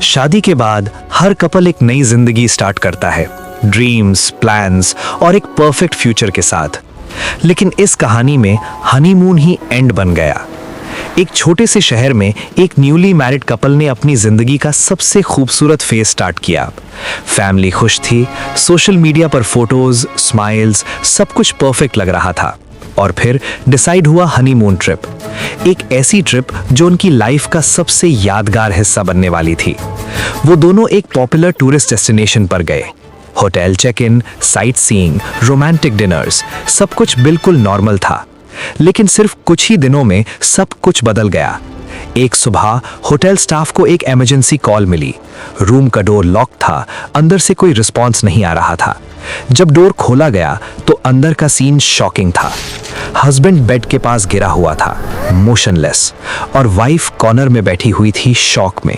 शादी के बाद हर कपल एक नई जिंदगी स्टार्ट करता है, ड्रीम्स, प्लान्स और एक परफेक्ट फ्यूचर के साथ। लेकिन इस कहानी में हनीमून ही एंड बन गया। एक छोटे से शहर में एक न्यूली मैरिड कपल ने अपनी जिंदगी का सबसे खूबसूरत फेज स्टार्ट किया। फैमिली खुश थी, सोशल मीडिया पर फोटोज, स्माइल्स, सब कुछ परफेक्ट लग रहा था। और फिर डिसाइड हुआ हनीमून ट्रिप, एक ऐसी ट्रिप जो उनकी लाइफ का सबसे यादगार हिस्सा बनने वाली थी। वो दोनों एक पॉपुलर टूरिस्ट डेस्टिनेशन पर गए। Hotel check in, sightseeing, romantic dinners, सब कुछ बिल्कुल नॉर्मल था। लेकिन सिर्फ कुछ ही दिनों में सब कुछ बदल गया। एक सुबह होटल स्टाफ को एक इमरजेंसी कॉल मिली। रूम का डोर लॉक था, अंदर से कोई रिस्पॉन्स नहीं आ रहा था। जब डोर खोला गया तो अंदर का सीन शॉकिंग था। हस्बैंड बेड के पास गिरा हुआ था, मोशनलेस, और वाइफ कॉर्नर में बैठी हुई थी शॉक में।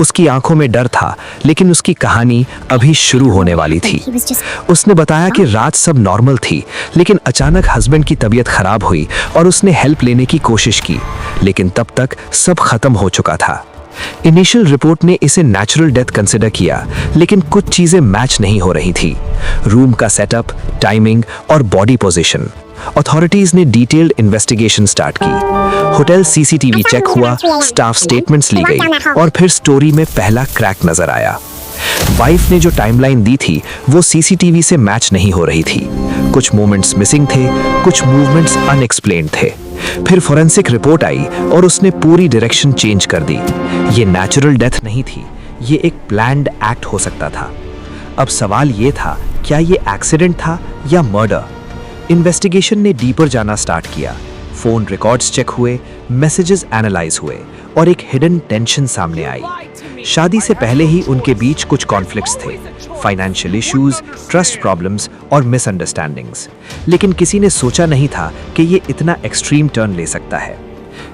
उसकी आंखों में डर था, लेकिन उसकी कहानी अभी शुरू होने वाली थी। उसने बताया कि रात सब नॉर्मल थी, लेकिन अचानक हस्बैंड की तबीयत खराब हुई और उसने हेल्प लेने की कोशिश की, लेकिन तब तक सब खत्म हो चुका था। इनिशियल रिपोर्ट ने इसे नेचुरल डेथ कंसिडर किया, लेकिन कुछ चीजें मैच नहीं हो रही थी। रूम का सेटअप, टाइमिंग और बॉडी पोजीशन। अथॉरिटीज ने डिटेल्ड इन्वेस्टिगेशन स्टार्ट की। होटल सीसीटीवी चेक हुआ, स्टाफ स्टेटमेंट्स ली गई और फिर स्टोरी में पहला क्रैक नजर आया। वाइफ ने जो टाइमलाइन दी थी वो सीसीटीवी से मैच नहीं हो रही थी। कुछ मोमेंट्स मिसिंग थे, कुछ मूवमेंट्स अनएक्सप्लेन्ड थे। फिर फोरेंसिक रिपोर्ट आई और उसने पूरी डायरेक्शन चेंज कर दी। ये नेचुरल डेथ नहीं थी, ये एक प्लान्ड एक्ट हो सकता था। अब सवाल ये था, क्या ये एक्सीडेंट था या मर्डर? इन्वेस्टिगेशन ने डीपर जाना स्टार्ट किया। फोन रिकॉर्ड्स चेक हुए, मैसेजेस एनालाइज हुए और एक हिडन टेंशन सामने आई। शादी से पहले ही उनके बीच कुछ कॉन्फ्लिक्ट्स थे, फाइनेंशियल इश्यूज, ट्रस्ट प्रॉब्लम्स और मिसअंडरस्टैंडिंग्स। लेकिन किसी ने सोचा नहीं था कि ये इतना एक्सट्रीम टर्न ले सकता है।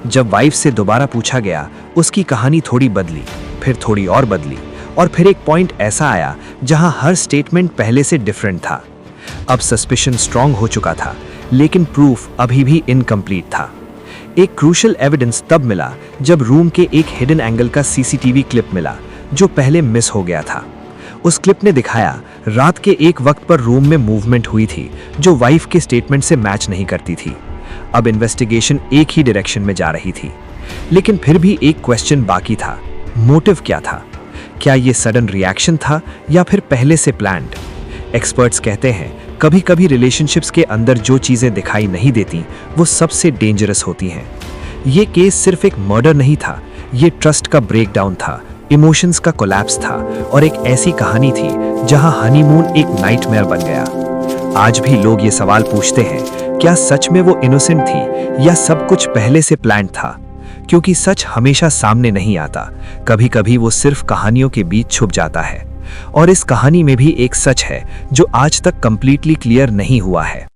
जब वाइफ से दोबारा पूछा गया, उसकी कहानी थोड़ी बदली, फिर थोड़ी और बदली, और फिर एक पॉइंट ऐसा आया जहां हर स्टेटमेंट पहले से डिफरेंट था। अब सस्पिशन स्ट्रांग हो चुका था, लेकिन प्रूफ अभी भी इनकम्प्लीट था। एक क्रूशियल एविडेंस तब मिला जब रूम के एक हिडन एंगल का सीसीटीवी क्लिप मिला, जो पहले मिस हो गया था। उस क्लिप ने दिखाया रात के एक वक्त पर रूम में मूवमेंट हुई थी, जो वाइफ के स्टेटमेंट से मैच नहीं करती थी। अब इन्वेस्टिगेशन एक ही डायरेक्शन में जा रही थी, लेकिन फिर भी एक क्वेश्चन बाकी था, मोटिव क्या था? क्या ये सडन रिएक्शन था या फिर पहले से प्लान्ड? एक्सपर्ट्स कहते हैं कभी कभी रिलेशनशिप्स के अंदर जो चीजें दिखाई नहीं देती वो सबसे डेंजरस होती हैं। ये केस सिर्फ एक मर्डर नहीं था, ये ट्रस्ट का ब्रेकडाउन था, इमोशंस का कोलैप्स था और एक ऐसी कहानी थी जहां हनीमून एक नाइटमेयर बन गया। आज भी लोग ये सवाल पूछते हैं, क्या सच में वो इनोसेंट थी या सब कुछ पहले से प्लान्ड था? क्योंकि सच हमेशा सामने नहीं आता, कभी कभी वो सिर्फ कहानियों के बीच छुप जाता है। और इस कहानी में भी एक सच है जो आज तक कंप्लीटली क्लियर नहीं हुआ है।